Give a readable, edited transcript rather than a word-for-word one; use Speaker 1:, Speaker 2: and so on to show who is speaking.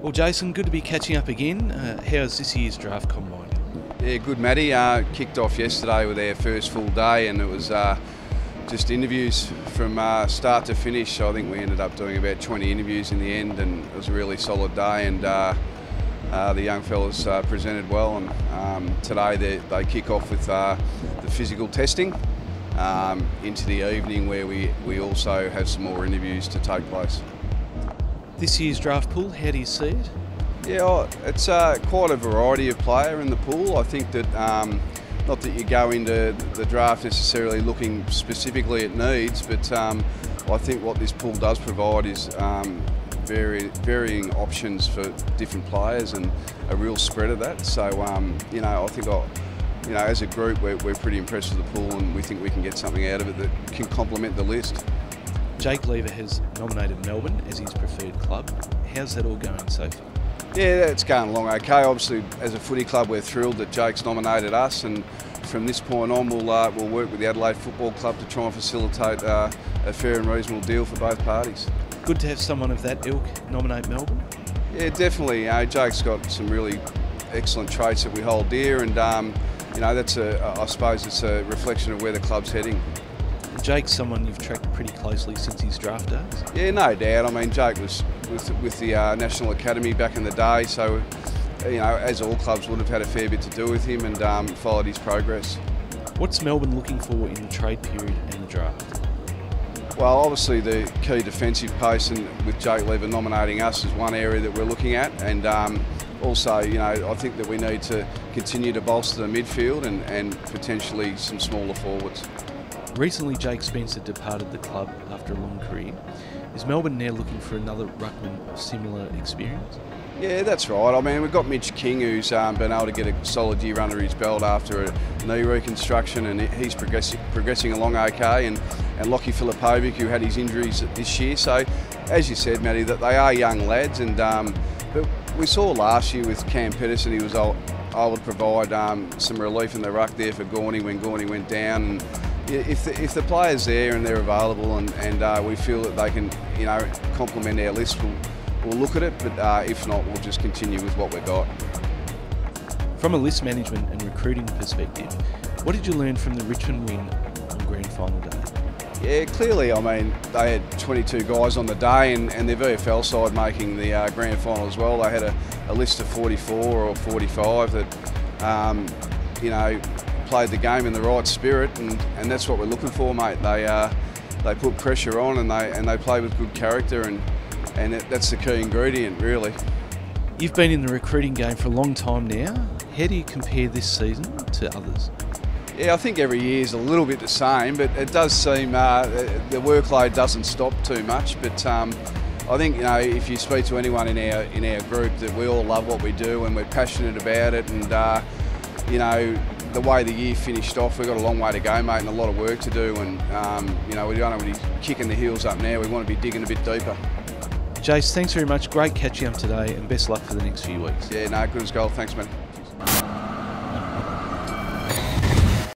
Speaker 1: Well, Jason, good to be catching up again. How's this year's draft combine?
Speaker 2: Yeah, good, Matty. Kicked off yesterday with our first full day, and it was just interviews from start to finish. I think we ended up doing about 20 interviews in the end, and it was a really solid day. And the young fellas presented well, and today they kick off with the physical testing into the evening, where we also have some more interviews to take place.
Speaker 1: This year's draft pool, how do you see it?
Speaker 2: Yeah, it's quite a variety of player in the pool. I think that not that you go into the draft necessarily looking specifically at needs, but I think what this pool does provide is varying options for different players and a real spread of that. So I think as a group we're pretty impressed with the pool, and we think we can get something out of it that can complement the list.
Speaker 1: Jake Lever has nominated Melbourne as his preferred club. How's that all going so far?
Speaker 2: Yeah, it's going along okay. Obviously, as a footy club, we're thrilled that Jake's nominated us, and from this point on, we'll work with the Adelaide Football Club to try and facilitate a fair and reasonable deal for both parties.
Speaker 1: Good to have someone of that ilk nominate Melbourne.
Speaker 2: Yeah, definitely. Jake's got some really excellent traits that we hold dear, and I suppose it's a reflection of where the club's heading.
Speaker 1: Jake's someone you've tracked pretty closely since his draft days?
Speaker 2: Yeah, no doubt. I mean, Jake was with the National Academy back in the day, so as all clubs would have had a fair bit to do with him, and followed his progress.
Speaker 1: What's Melbourne looking for in the trade period and the draft?
Speaker 2: Well, obviously the key defensive post, and with Jake Lever nominating us, is one area that we're looking at, and also, I think that we need to continue to bolster the midfield and potentially some smaller forwards.
Speaker 1: Recently, Jake Spencer departed the club after a long career. Is Melbourne now looking for another ruckman of similar experience?
Speaker 2: Yeah, that's right. I mean, we've got Mitch King, who's been able to get a solid year under his belt after a knee reconstruction, and he's progressing along okay. And Lockie Filipovic, who had his injuries this year. So, as you said, Matty, that they are young lads, and but we saw last year with Cam Pedersen, he was able to provide some relief in the ruck there for Gorney when Gorney went down. And if the player's there and they're available, and we feel that they can complement our list, we'll look at it, but if not, we'll just continue with what we've got.
Speaker 1: From a list management and recruiting perspective, what did you learn from the Richmond win on grand final day?
Speaker 2: Yeah, clearly, I mean, they had 22 guys on the day, and their VFL side making the grand final as well. They had a list of 44 or 45 that, played the game in the right spirit, and that's what we're looking for, mate. They put pressure on, and they play with good character, and that's the key ingredient, really.
Speaker 1: You've been in the recruiting game for a long time now. How do you compare this season to others?
Speaker 2: Yeah, I think every year is a little bit the same, but it does seem the workload doesn't stop too much. But I think if you speak to anyone in our group, that we all love what we do and we're passionate about it, and the way the year finished off, we've got a long way to go, mate, and a lot of work to do, and we don't want to be kicking the heels up now. We want to be digging a bit deeper.
Speaker 1: Jace, thanks very much. Great catching up today, and best luck for the next few weeks.
Speaker 2: Yeah, no, good as gold. Thanks, mate.